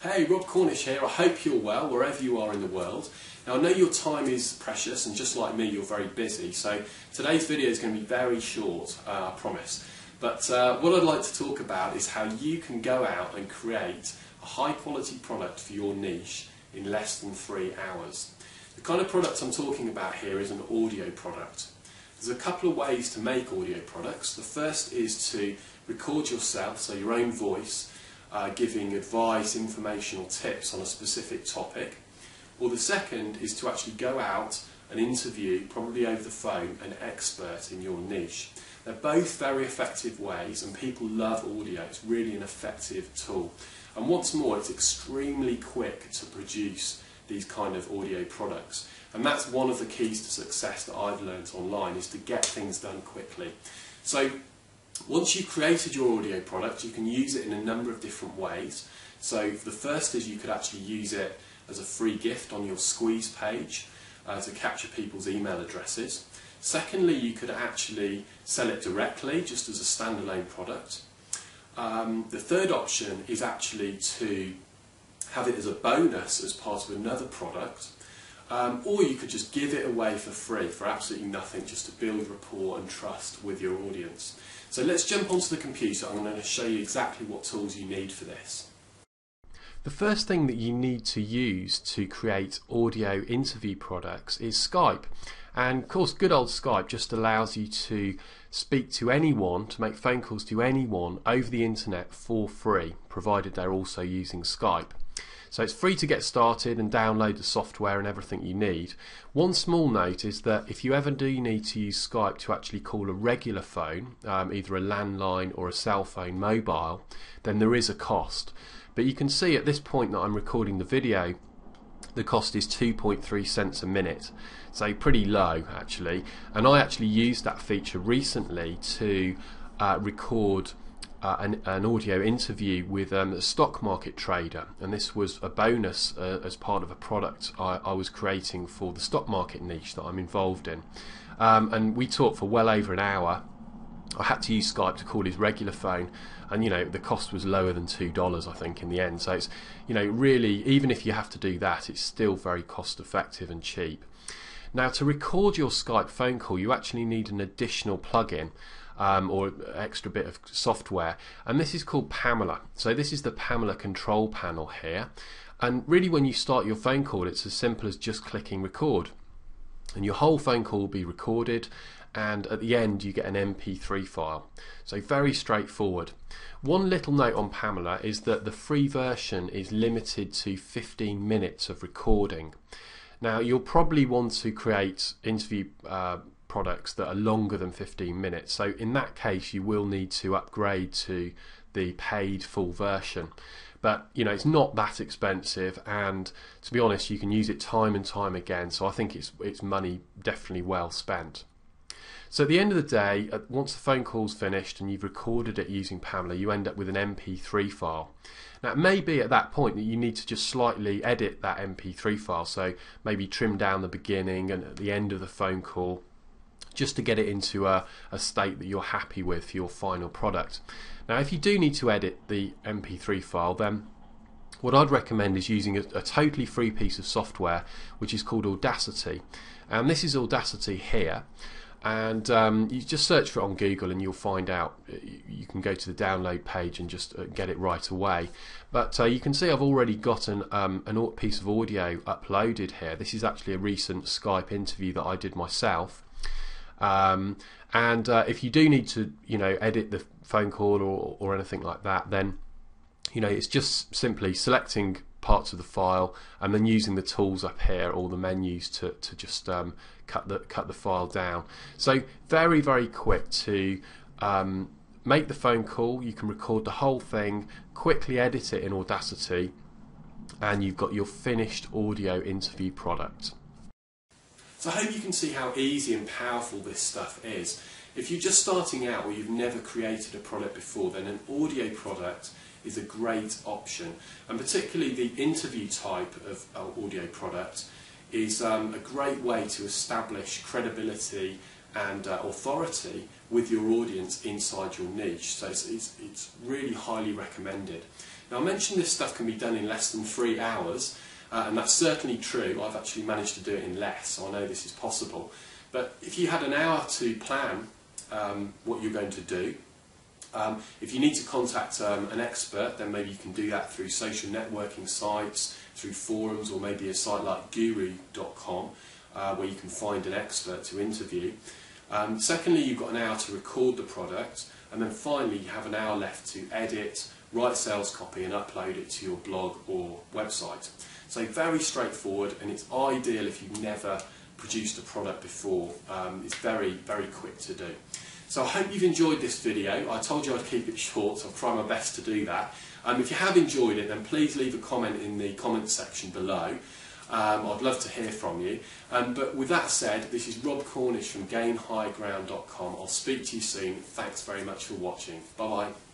Hey, Rob Cornish here. I hope you're well wherever you are in the world. Now I know your time is precious and just like me you're very busy, so today's video is going to be very short, I promise. But what I'd like to talk about is how you can go out and create a high quality product for your niche in less than 3 hours. The kind of product I'm talking about here is an audio product. There's a couple of ways to make audio products. The first is to record yourself, so your own voice, giving advice, information or tips on a specific topic. Or the second is to actually go out and interview, probably over the phone, an expert in your niche. They're both very effective ways and people love audio. It's really an effective tool. And what's more, it's extremely quick to produce these kind of audio products. And that's one of the keys to success that I've learned online, is to get things done quickly. So once you've created your audio product, you can use it in a number of different ways. So the first is you could actually use it as a free gift on your squeeze page to capture people's email addresses. Secondly, you could actually sell it directly just as a standalone product. The third option is actually to have it as a bonus as part of another product. Or you could just give it away for free, for absolutely nothing, just to build rapport and trust with your audience. So let's jump onto the computer. I'm going to show you exactly what tools you need for this. The first thing that you need to use to create audio interview products is Skype. And of course, good old Skype just allows you to speak to anyone, to make phone calls to anyone over the internet for free, provided they're also using Skype. So it's free to get started and download the software and everything you need. One small note is that if you ever do need to use Skype to actually call a regular phone, either a landline or a cell phone mobile, then there is a cost. But you can see at this point that I'm recording the video, the cost is 2.3 cents a minute. So pretty low actually. And I actually used that feature recently to record an audio interview with a stock market trader, and this was a bonus as part of a product I was creating for the stock market niche that I'm involved in. And we talked for well over an hour. I had to use Skype to call his regular phone, and the cost was lower than $2 I think in the end. So it's really, even if you have to do that, it's still very cost effective and cheap. Now, to record your Skype phone call you actually need an additional plugin or extra bit of software, and this is called Pamela. So this is the Pamela control panel here, and really when you start your phone call it's as simple as just clicking record, and your whole phone call will be recorded, and at the end you get an MP3 file. So very straightforward. One little note on Pamela is that the free version is limited to 15 minutes of recording. Now you'll probably want to create interview products that are longer than 15 minutes, so in that case you will need to upgrade to the paid full version. But it's not that expensive, and to be honest you can use it time and time again, so I think it's money definitely well spent. So at the end of the day, once the phone call's finished and you've recorded it using Pamela, you end up with an MP3 file. Now it may be at that point that you need to just slightly edit that MP3 file, so maybe trim down the beginning and at the end of the phone call, just to get it into a state that you're happy with for your final product. Now if you do need to edit the MP3 file, then what I'd recommend is using a totally free piece of software which is called Audacity. And this is Audacity here, and you just search for it on Google and you'll find out. You can go to the download page and just get it right away. But you can see I've already got an piece of audio uploaded here. This is actually a recent Skype interview that I did myself. If you do need to edit the phone call or anything like that, then it's just simply selecting parts of the file and then using the tools up here, or the menus, to just cut the file down. So very, very quick to make the phone call. You can record the whole thing, quickly edit it in Audacity, and you've got your finished audio interview product. So I hope you can see how easy and powerful this stuff is. If you're just starting out or you've never created a product before, then an audio product is a great option. And particularly the interview type of audio product is a great way to establish credibility and authority with your audience inside your niche. So it's really highly recommended. Now I mentioned this stuff can be done in less than 3 hours, and that's certainly true. I've actually managed to do it in less, so I know this is possible. But if you had an hour to plan what you're going to do, if you need to contact an expert, then maybe you can do that through social networking sites, through forums, or maybe a site like guru.com, where you can find an expert to interview. Secondly, you've got an hour to record the product, and then finally you have an hour left to edit, write sales copy and upload it to your blog or website. So very straightforward, and it's ideal if you've never produced a product before. It's very, very quick to do. So I hope you've enjoyed this video. I told you I'd keep it short, so I'll try my best to do that. If you have enjoyed it, then please leave a comment in the comments section below. I'd love to hear from you. But with that said, this is Rob Cornish from GainHighGround.com. I'll speak to you soon. Thanks very much for watching. Bye-bye.